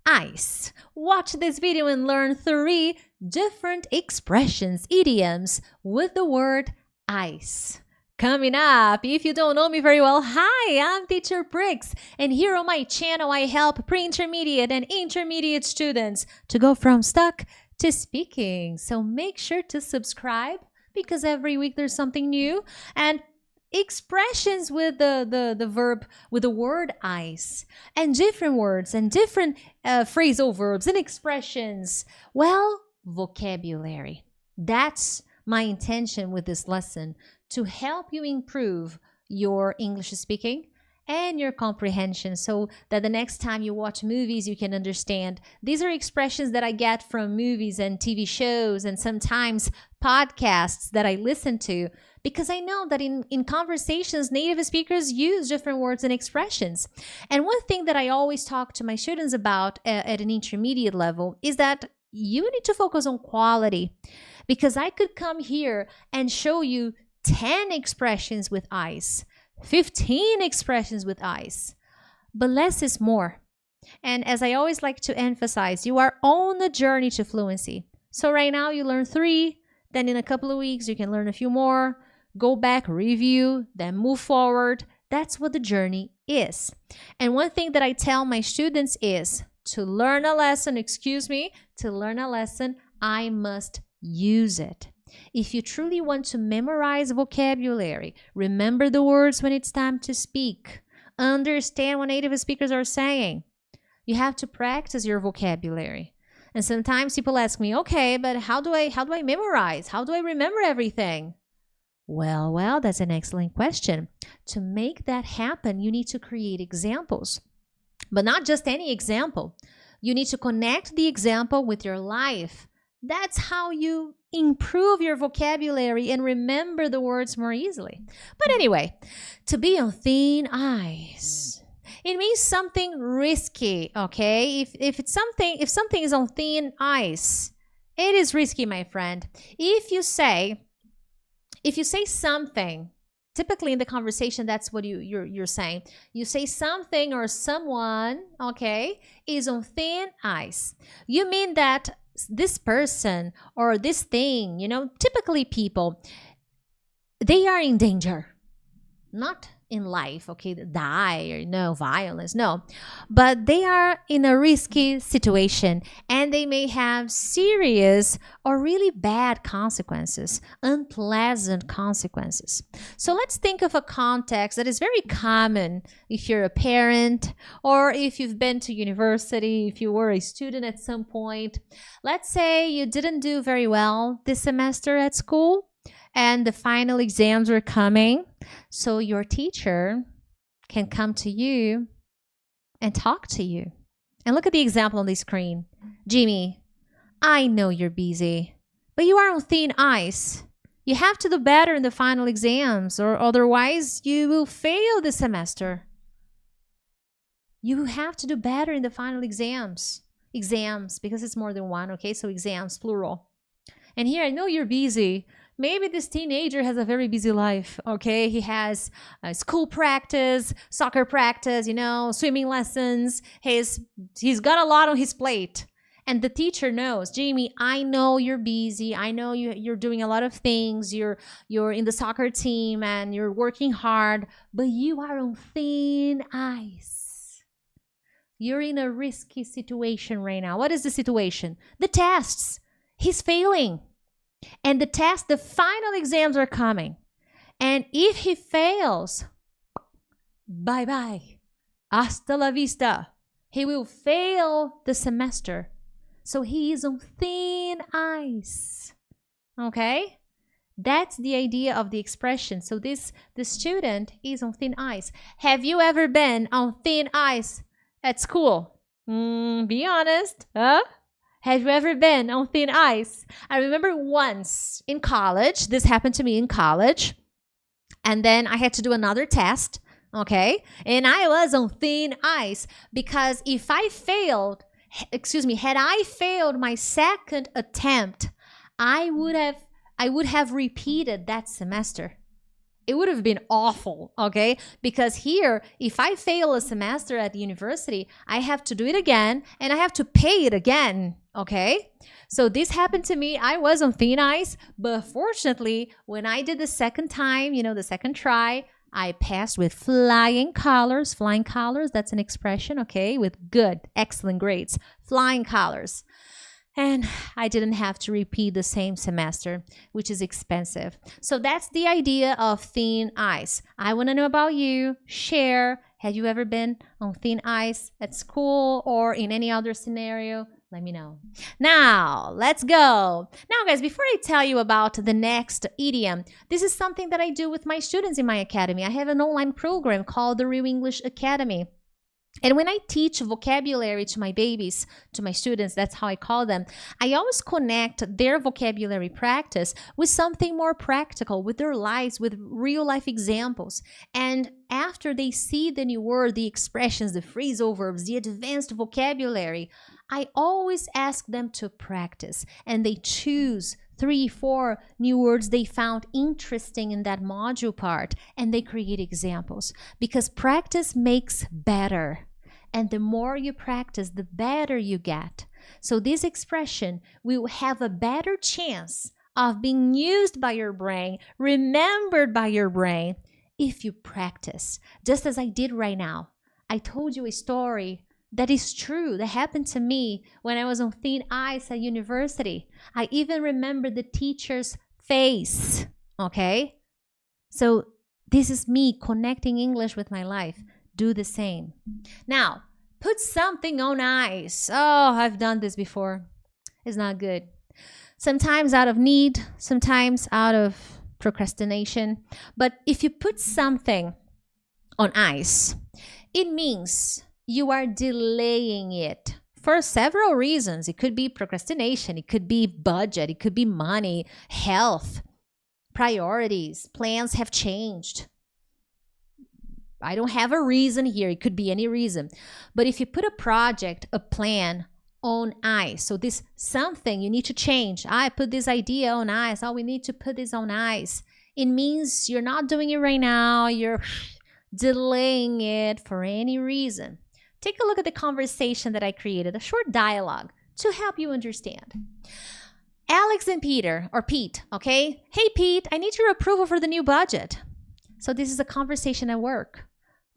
ice. Watch this video and learn 3 different expressions, idioms with the word ice. Coming up, if you don't know me very well, hi, I'm teacher Prix, and here on my channel I help pre-intermediate and intermediate students to go from stuck to speaking. So make sure to subscribe because every week there's something new, and expressions with the verb, with the word ice, and different words and different phrasal verbs and expressions. Well, vocabulary. That's my intention with this lesson, to help you improve your English speaking and your comprehension so that the next time you watch movies, you can understand. These are expressions that I get from movies and TV shows and sometimes podcasts that I listen to, because I know that in conversations, native speakers use different words and expressions. And one thing that I always talk to my students about at an intermediate level is that you need to focus on quality, because I could come here and show you 10 expressions with ice, 15 expressions with ice, but less is more. And as I always like to emphasize, you are on the journey to fluency. So right now you learn 3, then in a couple of weeks you can learn a few more, go back, review, then move forward. That's what the journey is. And one thing that I tell my students is, to learn a lesson, I must use it. If you truly want to memorize vocabulary, remember the words when it's time to speak, understand what native speakers are saying, you have to practice your vocabulary. And sometimes people ask me, okay, but how do I memorize? How do I remember everything? Well, that's an excellent question. To make that happen, you need to create examples, but not just any example. You need to connect the example with your life. That's how you improve your vocabulary and remember the words more easily. But anyway, to be on thin ice, it means something risky, okay? If something is on thin ice, it is risky, my friend. If you say something, typically in the conversation, that's what you're saying. You say something or someone, okay, is on thin ice. You mean that this person or this thing, typically people, they are in danger. Not in life, okay, die or no violence, no. But they are in a risky situation and they may have serious or really bad consequences, unpleasant consequences. So let's think of a context that is very common if you're a parent or if you've been to university, if you were a student at some point. Let's say you didn't do very well this semester at school, and the final exams are coming, so your teacher can come to you and talk to you. And look at the example on the screen. Jimmy, I know you're busy, but you are on thin ice. You have to do better in the final exams, or otherwise you will fail this semester. You have to do better in the final exams. Exams, because it's more than one, okay? So exams, plural. And here, I know you're busy. Maybe this teenager has a very busy life, okay? He has school practice, soccer practice, swimming lessons. He's got a lot on his plate. And the teacher knows, Jimmy, I know you're busy. I know you're doing a lot of things. You're in the soccer team and you're working hard, but you are on thin ice. You're in a risky situation right now. What is the situation? The tests. He's failing. And the final exams are coming. And if he fails, bye-bye. Hasta la vista. He will fail the semester. So he is on thin ice. Okay? That's the idea of the expression. So the student is on thin ice. Have you ever been on thin ice at school? Be honest, huh? Have you ever been on thin ice? I remember once in college, this happened to me in college, and then I had to do another test, okay? And I was on thin ice because if I failed, had I failed my second attempt, I would have repeated that semester. It would have been awful, okay? Because here, if I fail a semester at the university, I have to do it again and I have to pay it again, okay? So this happened to me. I was on thin ice, but fortunately, when I did the second time, the second try, I passed with flying colors. Flying colors, that's an expression, okay? With good, excellent grades. Flying colors. And I didn't have to repeat the same semester, which is expensive. So that's the idea of thin ice. I want to know about you. Share. Have you ever been on thin ice at school or in any other scenario? Let me know. Now, let's go. Now, guys, before I tell you about the next idiom, this is something that I do with my students in my academy. I have an online program called the Real English Academy. And when I teach vocabulary to my babies, to my students, that's how I call them, I always connect their vocabulary practice with something more practical, with their lives, with real life examples. And after they see the new word, the expressions, the phrasal verbs, the advanced vocabulary, I always ask them to practice, and they choose 3, 4 new words they found interesting in that module part, and they create examples, because practice makes better. And the more you practice, the better you get. So this expression will have a better chance of being used by your brain, remembered by your brain, if you practice, just as I did right now. I told you a story that is true, that happened to me when I was on thin ice at university. I even remember the teacher's face, okay? So this is me connecting English with my life. Do the same. Now, put something on ice. Oh, I've done this before. It's not good. Sometimes out of need, sometimes out of procrastination. But if you put something on ice, it means you are delaying it for several reasons. It could be procrastination, it could be budget, it could be money, health, priorities, plans have changed. I don't have a reason here. It could be any reason. But if you put a project, a plan on ice, so this something you need to change. I put this idea on ice. Oh, we need to put this on ice. It means you're not doing it right now. You're delaying it for any reason. Take a look at the conversation that I created, a short dialogue to help you understand. Alex and Peter, or Pete, okay? Hey, Pete, I need your approval for the new budget. So this is a conversation at work.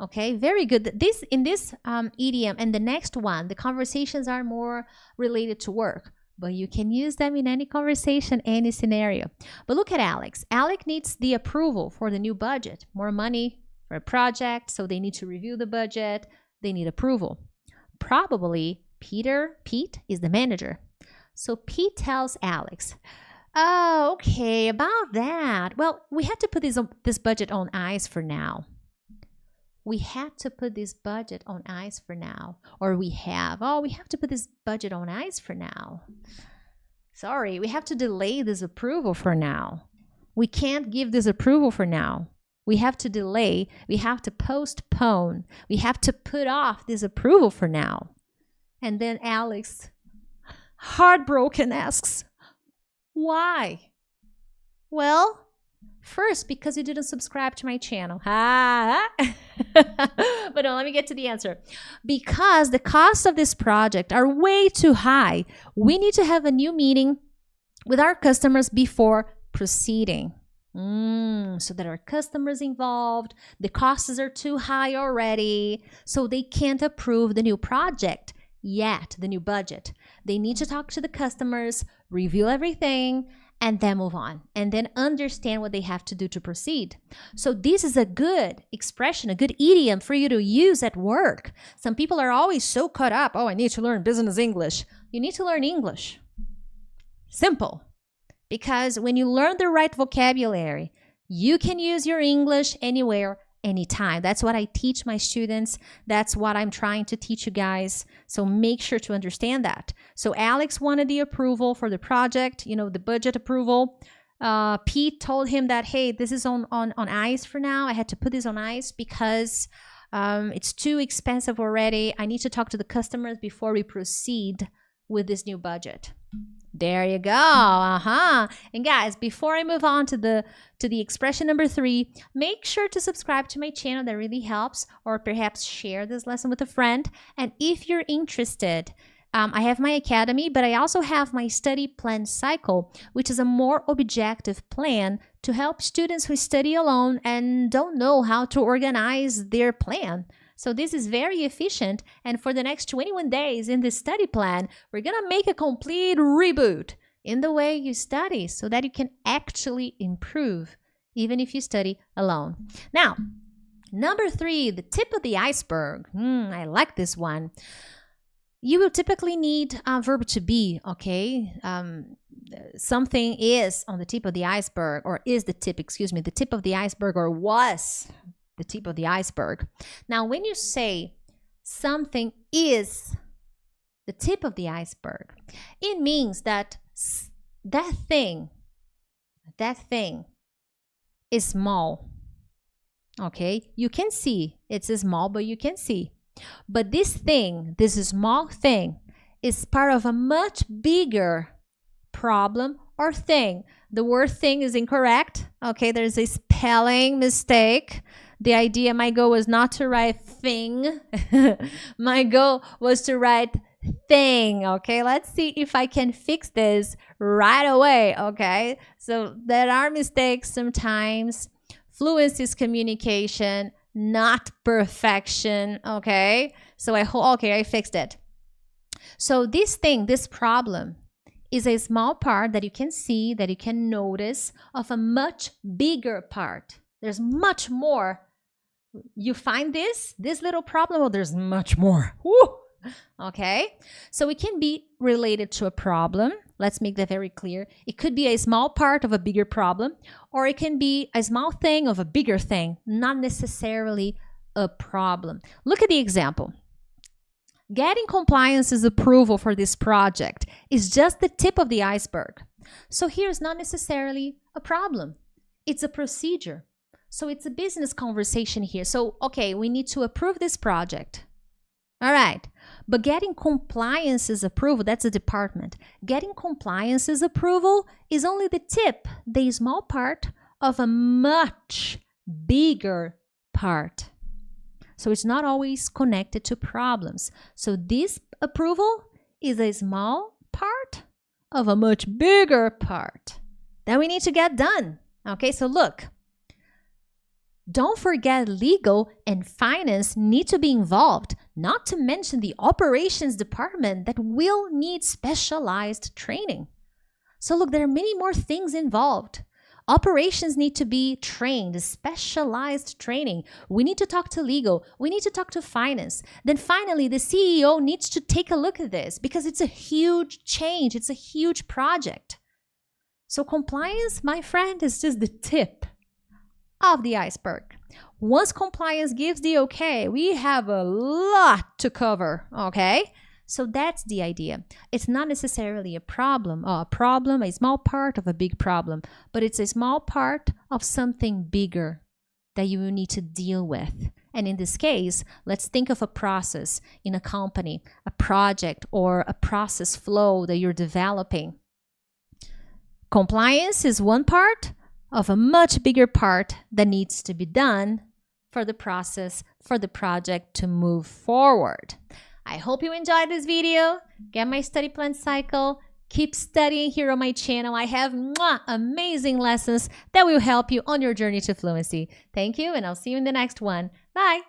Okay, very good. In this idiom and the next one, the conversations are more related to work, but you can use them in any conversation, any scenario. But look at Alex. Alex needs the approval for the new budget, more money for a project, so they need to review the budget. They need approval. Probably Pete is the manager. So Pete tells Alex, oh, okay, about that. Well, we had to put this budget on ice for now. We had to put this budget on ice for now. Or we have to put this budget on ice for now. Sorry, we have to delay this approval for now. We can't give this approval for now. We have to delay. We have to postpone. We have to put off this approval for now. And then Alex, heartbroken, asks, why? Well, first, because you didn't subscribe to my channel. But no, let me get to the answer. Because the costs of this project are way too high. We need to have a new meeting with our customers before proceeding. So that our customers involved, the costs are too high already, so they can't approve the new project yet, the new budget. They need to talk to the customers, review everything, and then move on, and then understand what they have to do to proceed. So this is a good expression, a good idiom for you to use at work. Some people are always so caught up, oh, I need to learn business English. You need to learn English. Simple. Because when you learn the right vocabulary, you can use your English anywhere, anytime. That's what I teach my students. That's what I'm trying to teach you guys. So make sure to understand that. So Alex wanted the approval for the project, the budget approval. Pete told him that, hey, this is on ice for now. I had to put this on ice because it's too expensive already. I need to talk to the customers before we proceed with this new budget. There you go. And guys, before I move on to the expression number 3, make sure to subscribe to my channel. That really helps. Or perhaps share this lesson with a friend. And if you're interested, I have my academy, but I also have my study plan cycle, which is a more objective plan to help students who study alone and don't know how to organize their plan. So this is very efficient, and for the next 21 days in this study plan, we're gonna make a complete reboot in the way you study so that you can actually improve, even if you study alone. Now, number 3, the tip of the iceberg. I like this one. You will typically need a verb to be, okay? Something is on the tip of the iceberg, or is the tip of the iceberg, or was the tip of the iceberg. Now, when you say something is the tip of the iceberg, it means that that thing is small. Okay, you can see it's small, but you can see. But this small thing, is part of a much bigger problem or thing. The word thing is incorrect. Okay, there's a spelling mistake. My goal was not to write thing. My goal was to write thing. Okay, let's see if I can fix this right away. Okay, so there are mistakes sometimes. Fluency is communication, not perfection. Okay, so I fixed it. So this problem is a small part that you can see, that you can notice, of a much bigger part. There's much more. You find this little problem, well, there's much more. Woo! Okay, so it can be related to a problem. Let's make that very clear. It could be a small part of a bigger problem, or it can be a small thing of a bigger thing, not necessarily a problem. Look at the example. Getting compliance's approval for this project is just the tip of the iceberg. So here's not necessarily a problem. It's a procedure. So it's a business conversation here. So, okay, we need to approve this project. All right. But getting compliance's approval, that's a department. Getting compliance's approval is only the tip, the small part of a much bigger part. So it's not always connected to problems. So this approval is a small part of a much bigger part that we need to get done. Okay, so look. Don't forget legal and finance need to be involved, not to mention the operations department that will need specialized training. So look, there are many more things involved. Operations need to be trained, specialized training. We need to talk to legal. We need to talk to finance. Then finally, the CEO needs to take a look at this because it's a huge change. It's a huge project. So compliance, my friend, is just the tip of the iceberg. Once compliance gives the okay, we have a lot to cover, okay? So that's the idea. It's not necessarily a problem, a small part of a big problem, but it's a small part of something bigger that you will need to deal with. And in this case, let's think of a process in a company, a project, or a process flow that you're developing. Compliance is one part of a much bigger part that needs to be done for the process, for the project to move forward. I hope you enjoyed this video. Get my study plan cycle. Keep studying here on my channel. I have amazing lessons that will help you on your journey to fluency. Thank you, and I'll see you in the next one. Bye.